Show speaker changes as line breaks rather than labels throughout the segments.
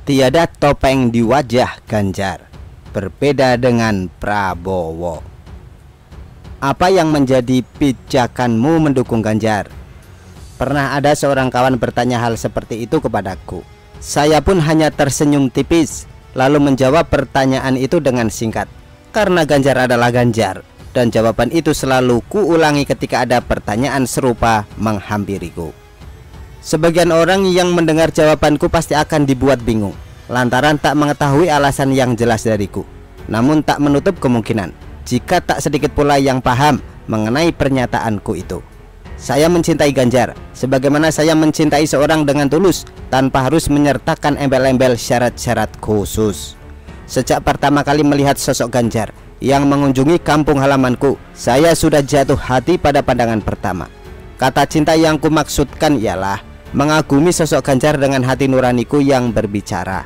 Tiada topeng di wajah Ganjar, berbeda dengan Prabowo. Apa yang menjadi pijakanmu mendukung Ganjar? Pernah ada seorang kawan bertanya hal seperti itu kepadaku. Saya pun hanya tersenyum tipis, lalu menjawab pertanyaan itu dengan singkat. Karena Ganjar adalah Ganjar, dan jawaban itu selalu kuulangi ketika ada pertanyaan serupa menghampiriku. Sebagian orang yang mendengar jawabanku pasti akan dibuat bingung, lantaran tak mengetahui alasan yang jelas dariku. Namun tak menutup kemungkinan jika tak sedikit pula yang paham mengenai pernyataanku itu. Saya mencintai Ganjar sebagaimana saya mencintai seorang dengan tulus, tanpa harus menyertakan embel-embel syarat-syarat khusus. Sejak pertama kali melihat sosok Ganjar yang mengunjungi kampung halamanku, saya sudah jatuh hati pada pandangan pertama. Kata cinta yang kumaksudkan ialah mengagumi sosok Ganjar dengan hati nuraniku yang berbicara.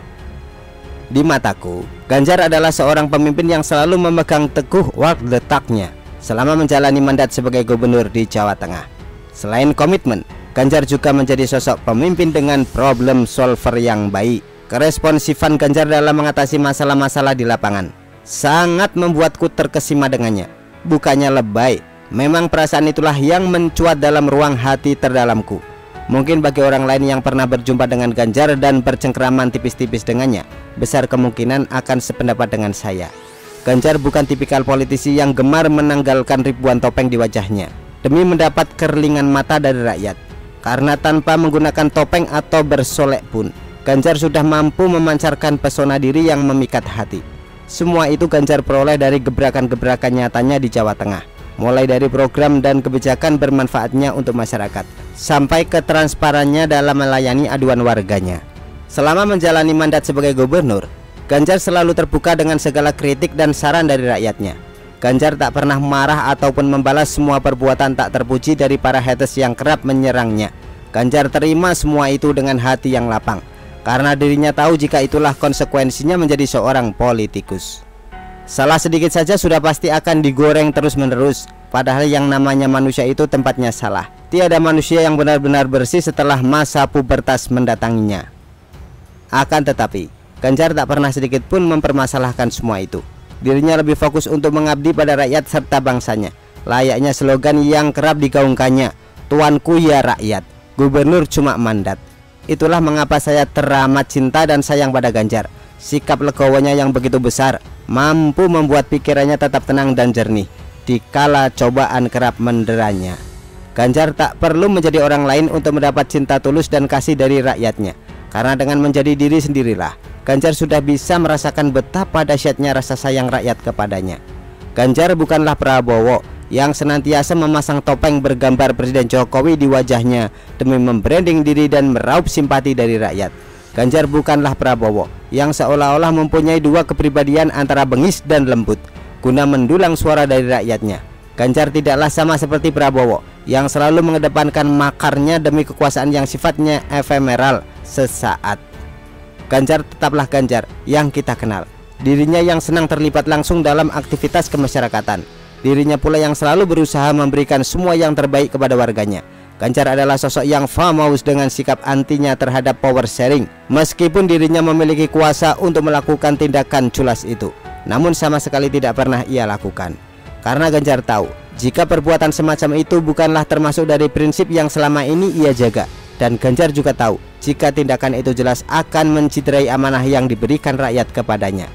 Di mataku, Ganjar adalah seorang pemimpin yang selalu memegang teguh walk the talk-nya selama menjalani mandat sebagai gubernur di Jawa Tengah. Selain komitmen, Ganjar juga menjadi sosok pemimpin dengan problem solver yang baik. Keresponsifan Ganjar dalam mengatasi masalah-masalah di lapangan sangat membuatku terkesima dengannya. Bukannya lebay, memang perasaan itulah yang mencuat dalam ruang hati terdalamku. Mungkin bagi orang lain yang pernah berjumpa dengan Ganjar dan bercengkraman tipis-tipis dengannya, besar kemungkinan akan sependapat dengan saya. Ganjar bukan tipikal politisi yang gemar menanggalkan ribuan topeng di wajahnya demi mendapat kerlingan mata dari rakyat. Karena tanpa menggunakan topeng atau bersolek pun, Ganjar sudah mampu memancarkan pesona diri yang memikat hati. Semua itu Ganjar peroleh dari gebrakan-gebrakan nyatanya di Jawa Tengah, mulai dari program dan kebijakan bermanfaatnya untuk masyarakat sampai ke transparannya dalam melayani aduan warganya. Selama menjalani mandat sebagai gubernur, Ganjar selalu terbuka dengan segala kritik dan saran dari rakyatnya. Ganjar tak pernah marah ataupun membalas semua perbuatan tak terpuji dari para haters yang kerap menyerangnya. Ganjar terima semua itu dengan hati yang lapang, karena dirinya tahu jika itulah konsekuensinya menjadi seorang politikus. Salah sedikit saja sudah pasti akan digoreng terus-menerus, padahal yang namanya manusia itu tempatnya salah. Tiada manusia yang benar-benar bersih setelah masa pubertas mendatanginya. Akan tetapi, Ganjar tak pernah sedikit pun mempermasalahkan semua itu. Dirinya lebih fokus untuk mengabdi pada rakyat serta bangsanya. Layaknya slogan yang kerap digaungkannya, "Tuanku ya rakyat, gubernur cuma mandat." Itulah mengapa saya teramat cinta dan sayang pada Ganjar. Sikap legowonya yang begitu besar mampu membuat pikirannya tetap tenang dan jernih dikala cobaan kerap menderanya. Ganjar tak perlu menjadi orang lain untuk mendapat cinta tulus dan kasih dari rakyatnya, karena dengan menjadi diri sendirilah Ganjar sudah bisa merasakan betapa dahsyatnya rasa sayang rakyat kepadanya. Ganjar bukanlah Prabowo yang senantiasa memasang topeng bergambar Presiden Jokowi di wajahnya demi membranding diri dan meraup simpati dari rakyat. Ganjar bukanlah Prabowo yang seolah-olah mempunyai dua kepribadian antara bengis dan lembut guna mendulang suara dari rakyatnya. Ganjar tidaklah sama seperti Prabowo yang selalu mengedepankan makarnya demi kekuasaan yang sifatnya efemeral sesaat. Ganjar tetaplah Ganjar yang kita kenal. Dirinya yang senang terlibat langsung dalam aktivitas kemasyarakatan. Dirinya pula yang selalu berusaha memberikan semua yang terbaik kepada warganya. Ganjar adalah sosok yang famous dengan sikap antinya terhadap power sharing. Meskipun dirinya memiliki kuasa untuk melakukan tindakan culas itu, namun sama sekali tidak pernah ia lakukan. Karena Ganjar tahu jika perbuatan semacam itu bukanlah termasuk dari prinsip yang selama ini ia jaga. Dan Ganjar juga tahu jika tindakan itu jelas akan menciderai amanah yang diberikan rakyat kepadanya.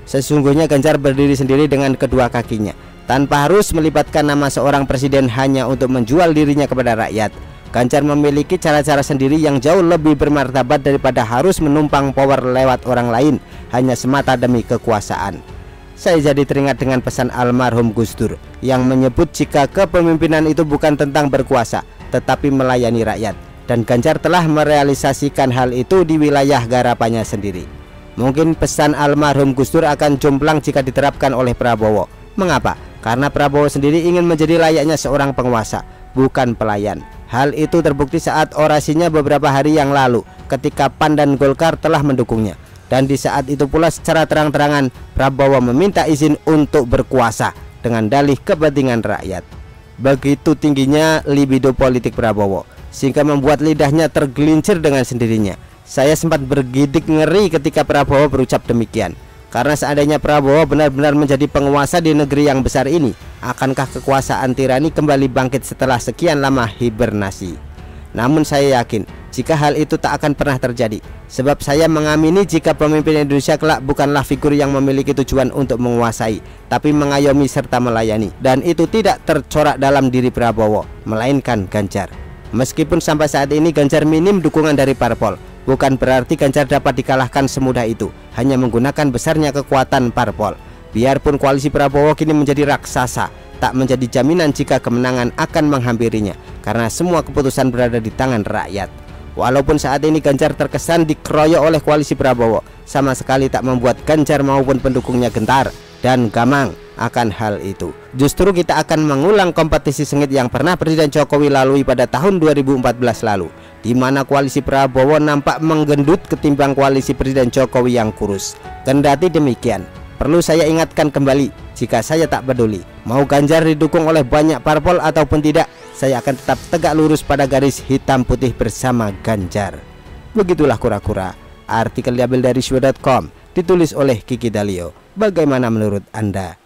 Sesungguhnya Ganjar berdiri sendiri dengan kedua kakinya, tanpa harus melibatkan nama seorang presiden hanya untuk menjual dirinya kepada rakyat. Ganjar memiliki cara-cara sendiri yang jauh lebih bermartabat daripada harus menumpang power lewat orang lain hanya semata demi kekuasaan. Saya jadi teringat dengan pesan almarhum Gus Dur yang menyebut jika kepemimpinan itu bukan tentang berkuasa tetapi melayani rakyat. Dan Ganjar telah merealisasikan hal itu di wilayah garapannya sendiri. Mungkin pesan almarhum Gus Dur akan jomplang jika diterapkan oleh Prabowo. Mengapa? Karena Prabowo sendiri ingin menjadi layaknya seorang penguasa, bukan pelayan. Hal itu terbukti saat orasinya beberapa hari yang lalu ketika PAN dan Golkar telah mendukungnya. Dan di saat itu pula secara terang-terangan Prabowo meminta izin untuk berkuasa dengan dalih kepentingan rakyat. Begitu tingginya libido politik Prabowo sehingga membuat lidahnya tergelincir dengan sendirinya. Saya sempat bergidik ngeri ketika Prabowo berucap demikian. Karena seandainya Prabowo benar-benar menjadi penguasa di negeri yang besar ini, akankah kekuasaan tirani kembali bangkit setelah sekian lama hibernasi? Namun saya yakin jika hal itu tak akan pernah terjadi, sebab saya mengamini jika pemimpin Indonesia kelak bukanlah figur yang memiliki tujuan untuk menguasai, tapi mengayomi serta melayani. Dan itu tidak tercorak dalam diri Prabowo, melainkan Ganjar. Meskipun sampai saat ini Ganjar minim dukungan dari parpol, bukan berarti Ganjar dapat dikalahkan semudah itu hanya menggunakan besarnya kekuatan parpol. Biarpun koalisi Prabowo kini menjadi raksasa, tak menjadi jaminan jika kemenangan akan menghampirinya, karena semua keputusan berada di tangan rakyat. Walaupun saat ini Ganjar terkesan dikeroyok oleh koalisi Prabowo, sama sekali tak membuat Ganjar maupun pendukungnya gentar dan gamang akan hal itu. Justru kita akan mengulang kompetisi sengit yang pernah Presiden Jokowi lalui pada tahun 2014 lalu, di mana koalisi Prabowo nampak menggendut ketimbang koalisi Presiden Jokowi yang kurus. Kendati demikian, perlu saya ingatkan kembali, jika saya tak peduli mau Ganjar didukung oleh banyak parpol ataupun tidak, saya akan tetap tegak lurus pada garis hitam putih bersama Ganjar. Begitulah kura-kura. Artikel diambil dari Shwo.com, ditulis oleh Kiki Dalio. Bagaimana menurut Anda?